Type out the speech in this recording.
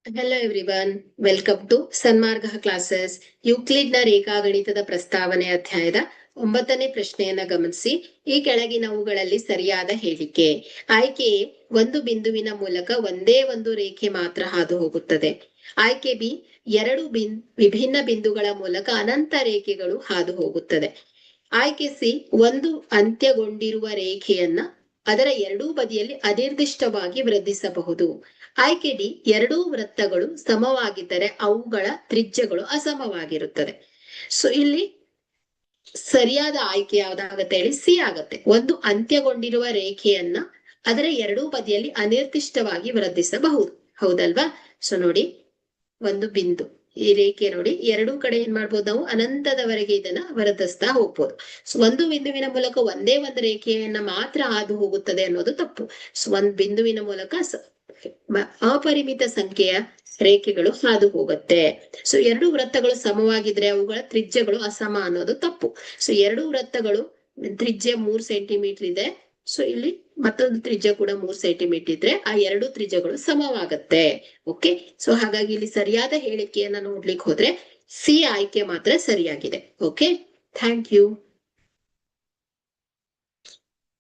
Hello everyone, welcome to Sanmarga classes. ಯುಕ್ಲಿಡ್ನ ರೇಖಾಗಣಿತದ ಪ್ರಸ್ತಾವನೆ ಅಧ್ಯಾಯದ 9ನೇ ಪ್ರಶ್ನೆಯನ್ನ ಗಮನಿಸಿ. ಈ ಕೆಳಗಿನವುಗಳಲ್ಲಿ ಸರಿಯಾದ ಹೇಳಿಕೆ. ಆಯ್ಕೆ ಎ, ಒಂದು ಬಿಂದುವಿನ ಮೂಲಕ ಒಂದೇ ಒಂದು ರೇಖೆ ಮಾತ್ರ ಹಾದು ಹೋಗುತ್ತದೆ. ಆಯ್ಕೆ ಬಿ, ಎರಡು ವಿಭಿನ್ನ ಬಿಂದುಗಳ ಮೂಲಕ ಅನಂತ ರೇಖೆಗಳು ಹಾದು ಹೋಗುತ್ತದೆ. ಆಯ್ಕೆ ಸಿ, ಒಂದು ಅಂತ್ಯಗೊಂಡಿರುವ ರೇಖೆಯನ್ನ ಅದರ ಎರಡೂ ಬದಿಯಲ್ಲಿ ಅನಿರ್ದಿಷ್ಟವಾಗಿ ವೃದ್ಧಿಸಬಹುದು. ಆಯ್ಕೆ ಡಿ, ಎರಡೂ ವೃತ್ತಗಳು ಸಮವಾಗಿದ್ದರೆ ಅವುಗಳ ತ್ರಿಜ್ಯಗಳು ಅಸಮವಾಗಿರುತ್ತದೆ. ಸೊ ಇಲ್ಲಿ ಸರಿಯಾದ ಆಯ್ಕೆ ಯಾವ್ದಾಗತ್ತೆ ಹೇಳಿ? ಸಿ ಆಗತ್ತೆ. ಒಂದು ಅಂತ್ಯಗೊಂಡಿರುವ ರೇಖೆಯನ್ನ ಅದರ ಎರಡೂ ಬದಿಯಲ್ಲಿ ಅನಿರ್ದಿಷ್ಟವಾಗಿ ವೃದ್ಧಿಸಬಹುದು. ಹೌದಲ್ವಾ? ಸೊ ನೋಡಿ, ಒಂದು ಬಿಂದು, ಈ ರೇಖೆ ನೋಡಿ, ಎರಡೂ ಕಡೆ ಏನ್ ಮಾಡ್ಬೋದು ನಾವು? ಅನಂತದವರೆಗೆ ಇದನ್ನ ವೃದ್ಧಿಸ್ತಾ ಹೋಗ್ಬೋದು. ಸೊ ಒಂದು ಬಿಂದುವಿನ ಮೂಲಕ ಒಂದೇ ಒಂದು ರೇಖೆಯನ್ನ ಮಾತ್ರ ಹಾದು ಹೋಗುತ್ತದೆ ಅನ್ನೋದು ತಪ್ಪು. ಸೊ ಒಂದ್ ಬಿಂದುವಿನ ಮೂಲಕ ಅಪರಿಮಿತ ಸಂಖ್ಯೆಯ ರೇಖೆಗಳು ಹಾದು ಹೋಗುತ್ತೆ. ಸೊ ಎರಡು ವೃತ್ತಗಳು ಸಮವಾಗಿದ್ರೆ ಅವುಗಳ ತ್ರಿಜ್ಯಗಳು ಅಸಮ ಅನ್ನೋದು ತಪ್ಪು. ಸೊ ಎರಡು ವೃತ್ತಗಳು ತ್ರಿಜ್ಯ 3 ಸೆಂಟಿಮೀಟರ್ ಇದೆ. ಸೊ ಇಲ್ಲಿ ಮತ್ತೊಂದು ತ್ರಿಜ್ಯ ಕೂಡ 3 ಸೆಂಟಿಮೀಟರ್ ಇದ್ರೆ ಆ ಎರಡು ತ್ರಿಜ್ಯಗಳು ಸಮವಾಗತ್ತೆ. ಓಕೆ, ಸೊ ಹಾಗಾಗಿ ಇಲ್ಲಿ ಸರಿಯಾದ ಹೇಳಿಕೆಯನ್ನ ನೋಡ್ಲಿಕ್ಕೆ ಹೋದ್ರೆ ಸಿ ಆಯ್ಕೆ ಮಾತ್ರ ಸರಿಯಾಗಿದೆ. Okay, thank you.